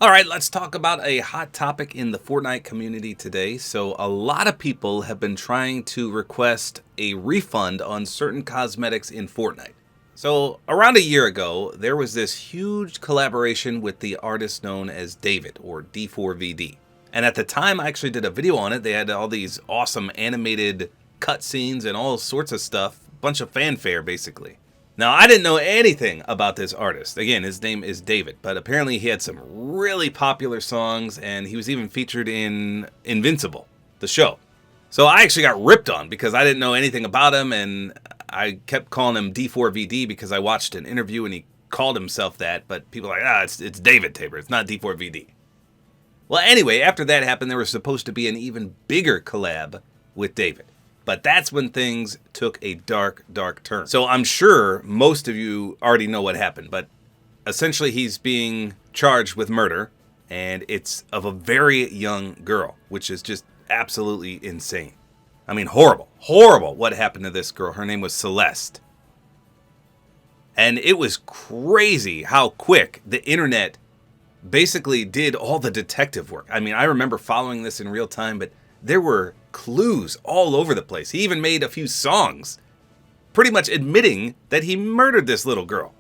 All right, let's talk about a hot topic in the Fortnite community today. So, a lot of people have been trying to request a refund on certain cosmetics in Fortnite. So, around a year ago, there was this huge collaboration with the artist known as David, or D4VD. And at the time, I actually did a video on it. They had all these awesome animated cutscenes and all sorts of stuff, bunch of fanfare basically. Now, I didn't know anything about this artist. Again, his name is David, but apparently he had some really popular songs, and he was even featured in Invincible, the show. So I actually got ripped on because I didn't know anything about him, and I kept calling him D4VD because I watched an interview and he called himself that, but people are like, it's David Tabor, it's not D4VD. Well, anyway, after that happened, there was supposed to be an even bigger collab with David. But that's when things took a dark, dark turn. So I'm sure most of you already know what happened, but essentially he's being charged with murder, and it's of a very young girl, which is just absolutely insane. I mean, horrible, horrible what happened to this girl. Her name was Celeste. And it was crazy how quick the internet basically did all the detective work. I mean, I remember following this in real time, but there were clues all over the place. He even made a few songs pretty much admitting that he murdered this little girl.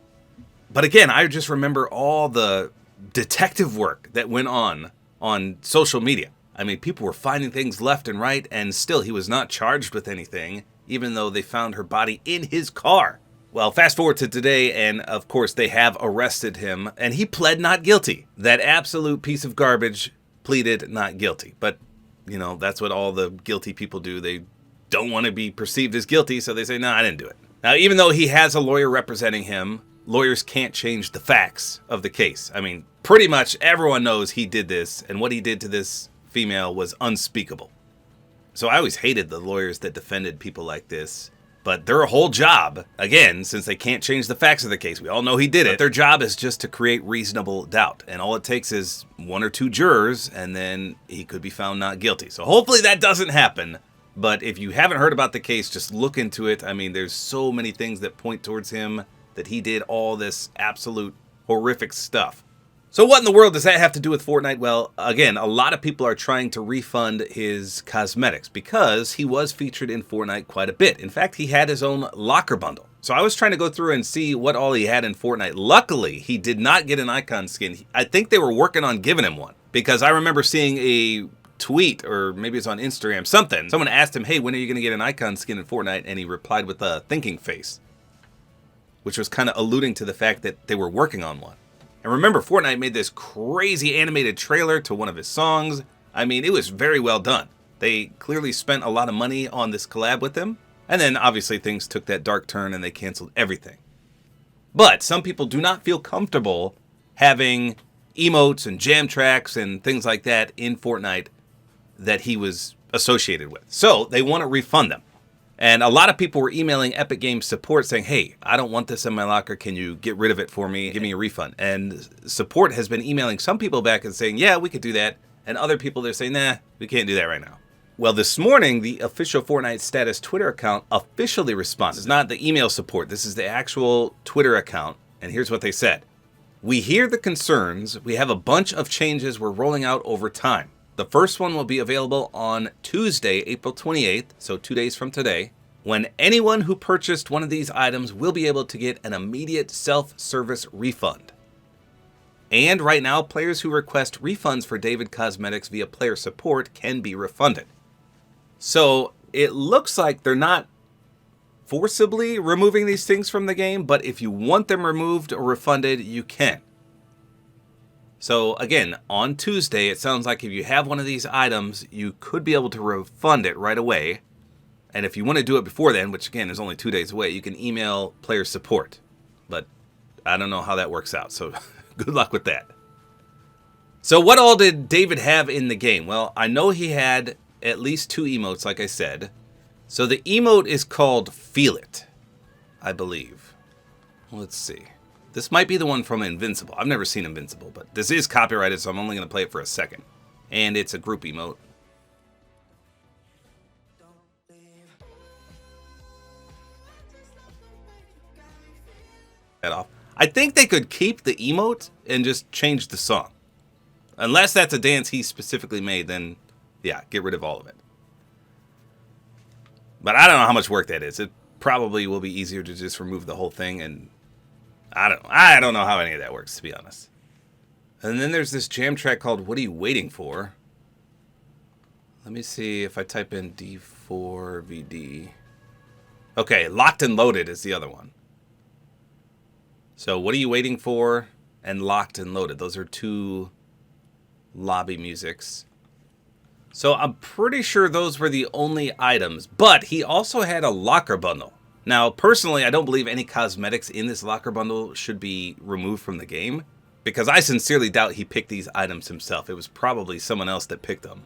But again, I just remember all the detective work that went on social media. I mean, people were finding things left and right, and still he was not charged with anything, even though they found her body in his car. Well, fast forward to today, and of course they have arrested him, and he pled not guilty. That absolute piece of garbage pleaded not guilty. But, you know, that's what all the guilty people do. They don't want to be perceived as guilty, so they say, no, I didn't do it. Now, even though he has a lawyer representing him, lawyers can't change the facts of the case. I mean, pretty much everyone knows he did this, and what he did to this female was unspeakable. So I always hated the lawyers that defended people like this. But their whole job, again, since they can't change the facts of the case, we all know he did it, their job is just to create reasonable doubt. And all it takes is one or two jurors, and then he could be found not guilty. So hopefully that doesn't happen. But if you haven't heard about the case, just look into it. I mean, there's so many things that point towards him, that he did all this absolute horrific stuff. So what in the world does that have to do with Fortnite? Well, again, a lot of people are trying to refund his cosmetics because he was featured in Fortnite quite a bit. In fact, he had his own locker bundle. So I was trying to go through and see what all he had in Fortnite. Luckily, he did not get an icon skin. I think they were working on giving him one because I remember seeing a tweet, or maybe it's on Instagram, something. Someone asked him, hey, when are you going to get an icon skin in Fortnite? And he replied with a thinking face, which was kind of alluding to the fact that they were working on one. And remember, Fortnite made this crazy animated trailer to one of his songs. I mean, it was very well done. They clearly spent a lot of money on this collab with him. And then obviously things took that dark turn and they canceled everything. But some people do not feel comfortable having emotes and jam tracks and things like that in Fortnite that he was associated with. So they want to refund them. And a lot of people were emailing Epic Games support saying, hey, I don't want this in my locker. Can you get rid of it for me? Give me a refund. And support has been emailing some people back and saying, yeah, we could do that. And other people, they're saying, nah, we can't do that right now. Well, this morning, the official Fortnite status Twitter account officially responded. This is not the email support. This is the actual Twitter account. And here's what they said. We hear the concerns. We have a bunch of changes we're rolling out over time. The first one will be available on Tuesday, April 28th, so 2 days from today, when anyone who purchased one of these items will be able to get an immediate self-service refund. And right now, players who request refunds for David Cosmetics via player support can be refunded. So it looks like they're not forcibly removing these things from the game, but if you want them removed or refunded, you can. So again, on Tuesday, it sounds like if you have one of these items, you could be able to refund it right away. And if you want to do it before then, which again is only 2 days away, you can email player support. But I don't know how that works out, so good luck with that. So what all did David have in the game? Well, I know he had at least 2 emotes, like I said. So the emote is called Feel It, I believe. Let's see. This might be the one from Invincible. I've never seen Invincible, but this is copyrighted, so I'm only going to play it for a second. And it's a group emote. That off. I think they could keep the emote and just change the song. Unless that's a dance he specifically made, then yeah, get rid of all of it. But I don't know how much work that is. It probably will be easier to just remove the whole thing, and I don't know how any of that works, to be honest. And then there's this jam track called What Are You Waiting For? Let me see if I type in D4VD. Okay, Locked and Loaded is the other one. So What Are You Waiting For and Locked and Loaded. Those are two lobby musics. So I'm pretty sure those were the only items, but he also had a locker bundle. Now, personally, I don't believe any cosmetics in this locker bundle should be removed from the game, because I sincerely doubt he picked these items himself. It was probably someone else that picked them.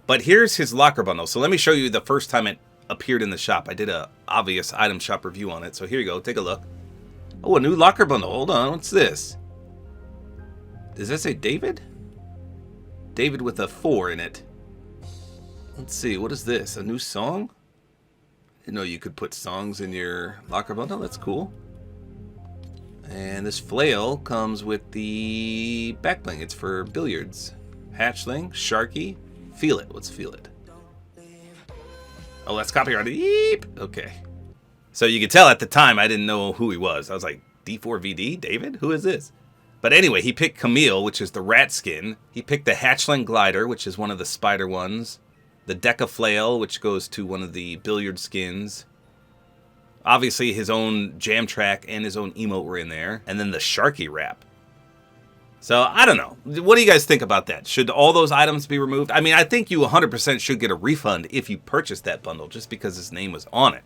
But here's his locker bundle. So let me show you the first time it appeared in the shop. I did a obvious item shop review on it. So here you go. Take a look. Oh, a new locker bundle. Hold on. What's this? Does that say David? David with a 4 in it. Let's see. What is this? A new song? I didn't know you could put songs in your locker bundle. That's cool. And this flail comes with the back bling. It's for billiards. Hatchling, Sharky, Feel It. What's Feel It? Oh, that's copyrighted. Yeep. Okay. So you could tell at the time I didn't know who he was. I was like, D4VD? David? Who is this? But anyway, he picked Camille, which is the rat skin. He picked the Hatchling Glider, which is one of the spider ones. The Deca Flail, which goes to one of the billiard skins. Obviously, his own jam track and his own emote were in there. And then the Sharky wrap. So, I don't know. What do you guys think about that? Should all those items be removed? I mean, I think you 100% should get a refund if you purchased that bundle, just because his name was on it.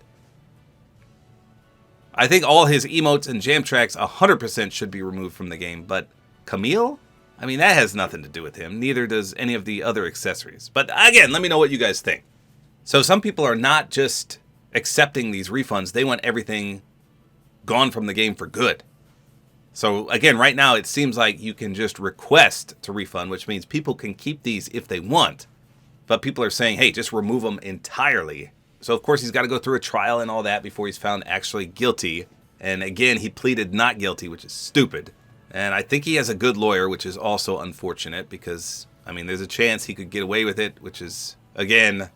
I think all his emotes and jam tracks 100% should be removed from the game. But Camille? I mean, that has nothing to do with him. Neither does any of the other accessories. But again, let me know what you guys think. So some people are not just accepting these refunds. They want everything gone from the game for good. So again, right now, it seems like you can just request to refund, which means people can keep these if they want. But people are saying, hey, just remove them entirely. So of course, he's got to go through a trial and all that before he's found actually guilty. And again, he pleaded not guilty, which is stupid. And I think he has a good lawyer, which is also unfortunate because, I mean, there's a chance he could get away with it, which is, again,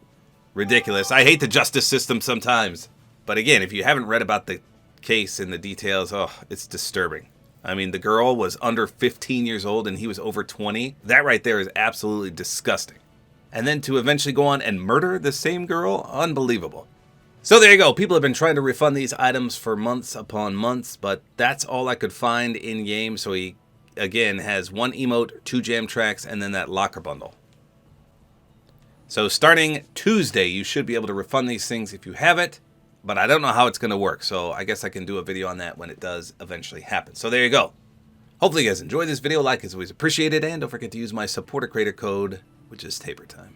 ridiculous. I hate the justice system sometimes. But again, if you haven't read about the case and the details, oh, it's disturbing. I mean, the girl was under 15 years old and he was over 20. That right there is absolutely disgusting. And then to eventually go on and murder the same girl? Unbelievable. So there you go. People have been trying to refund these items for months upon months, but that's all I could find in game. So he, again, has one emote, 2 jam tracks, and then that locker bundle. So starting Tuesday, you should be able to refund these things if you have it, but I don't know how it's going to work. So I guess I can do a video on that when it does eventually happen. So there you go. Hopefully you guys enjoyed this video. Like is always appreciated, and don't forget to use my Support-A-Creator code, which is tabortime.